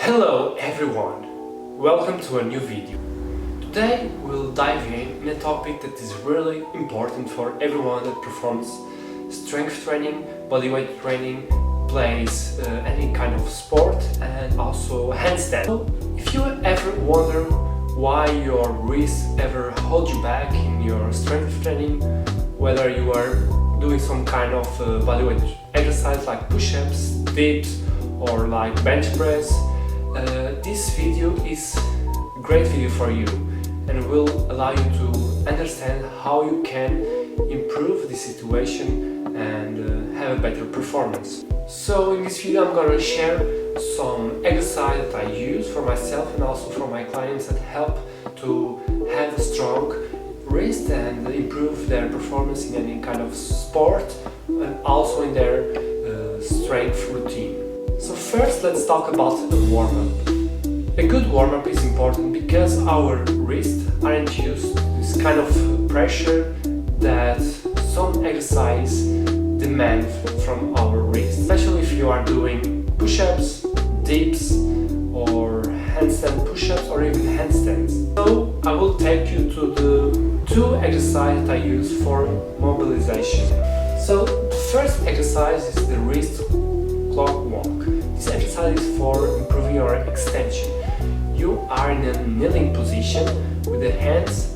Hello everyone! Welcome to a new video. Today we'll dive in a topic that is really important for everyone that performs strength training, bodyweight training, plays any kind of sport, and also handstand. So if you ever wonder why your wrists ever hold you back in your strength training, whether you are doing some kind of bodyweight exercise like push-ups, dips, or like bench press, this video is a great video for you and will allow you to understand how you can improve the situation and have a better performance. So in this video I'm going to share some exercises that I use for myself and also for my clients that help to have a strong wrist and improve their performance in any kind of sport and also in their strength routine. So first let's talk about a warm-up. A good warm-up is important because our wrists aren't used to this kind of pressure that some exercise demand from our wrists, especially if you are doing push-ups, dips, or handstand push-ups or even handstands. So I will take you to the two exercises I use for mobilization. So the first exercise is the wrist clock walk. This exercise is for improving your extension. You are in a kneeling position with the hands,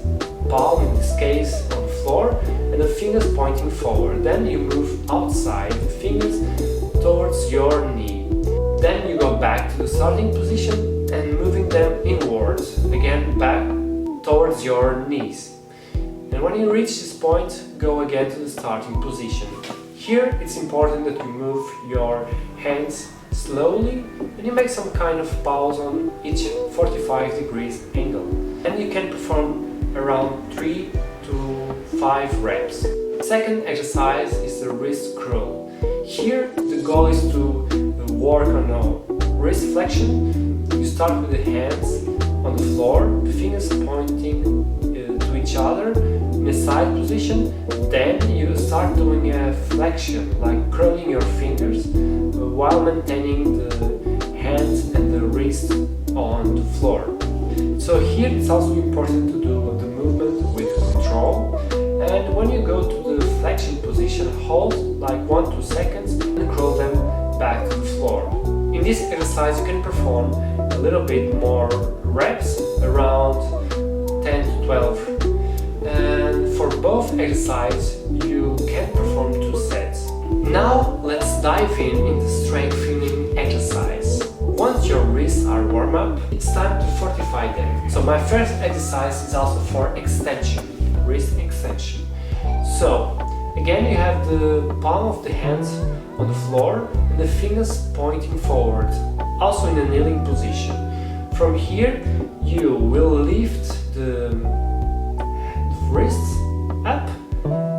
palm in this case, on the floor and the fingers pointing forward. Then you move outside the fingers towards your knee. Then you go back to the starting position and moving them inwards, again back towards your knees. And when you reach this point, go again to the starting position. Here it's important that you move your hands slowly and you make some kind of pause on each 45 degrees angle. And you can perform around 3 to 5 reps. Second exercise is the wrist curl. Here the goal is to work on a wrist flexion. You start with the hands on the floor, the fingers pointing to each other in a side position. Then you start doing a flexion, like curling your fingers while maintaining the hands and the wrist on the floor. So here it's also important to do the movement with control, and when you go to the flexion position, hold like 1-2 seconds and curl them back to the floor. In this exercise you can perform a little bit more reps, around 10 to 12, and for both exercises you can perform 2 sets. Now let's dive in the strengthening exercise. Once your wrists are warm up, it's time to fortify them. So my first exercise is also for extension, wrist extension. So again you have the palm of the hands on the floor and the fingers pointing forward, also in a kneeling position. From here you will lift the wrists up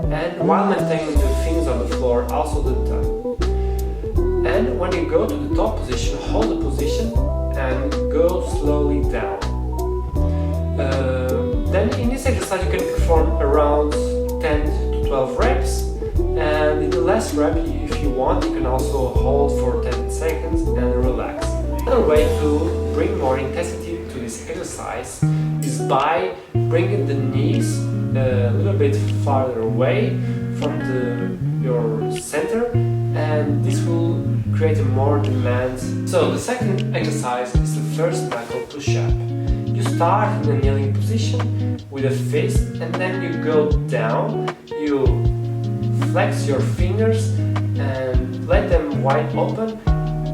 and while maintaining the fingers on the floor, also the thumb. And when you go to the top position, hold the position and go slowly down. Then in this exercise you can perform around 10 to 12 reps, and in the last rep, if you want, you can also hold for 10 seconds and relax. Another way to bring more intensity to this exercise is by bringing the knees a little bit farther away from your center, and this will create more demand. So the second exercise is the first knuckle push-up. You start in a kneeling position with a fist and then you go down, you flex your fingers and let them wide open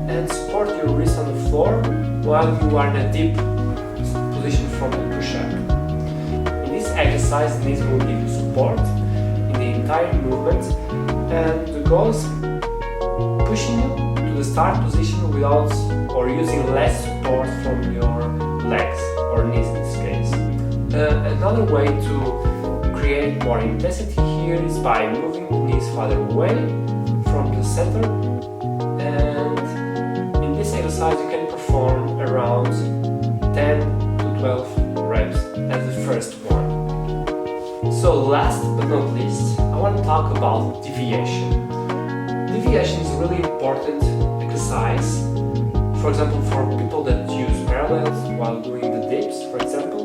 and support your wrist on the floor while you are in a deep position from the push-up. In this exercise, knees will give you support in the entire movement, and the goal is pushing you to the start position without or using less support from your legs or knees in this case. Another way to create more intensity here is by moving the knees farther away from the center, and in this exercise you can perform around 10 to 12 reps as the first one. So last but not least, I want to talk about deviation. Deviation is a really important exercise for example, for people that use parallels while doing the dips, for example.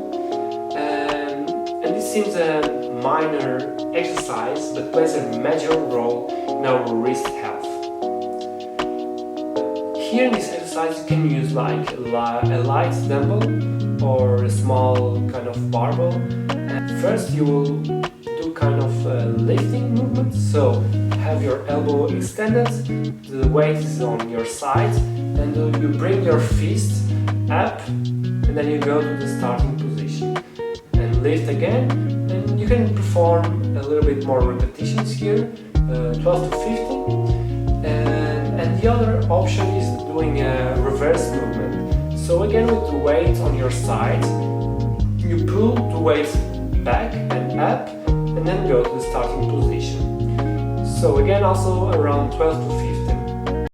And this seems a minor exercise, but plays a major role in our wrist health. Here in this exercise you can use like a light dumbbell or a small kind of barbell. And first you will do kind of lifting movements, so have your elbow extended, the weight is on your side, and you bring your fist up, and then you go to the starting position and lift again. And you can perform a little bit more repetitions here, 12 to 15. And the other option is doing a reverse movement. So again, with the weight on your side, you pull the weight back and up, and then go to the starting position. So again, also around 12 to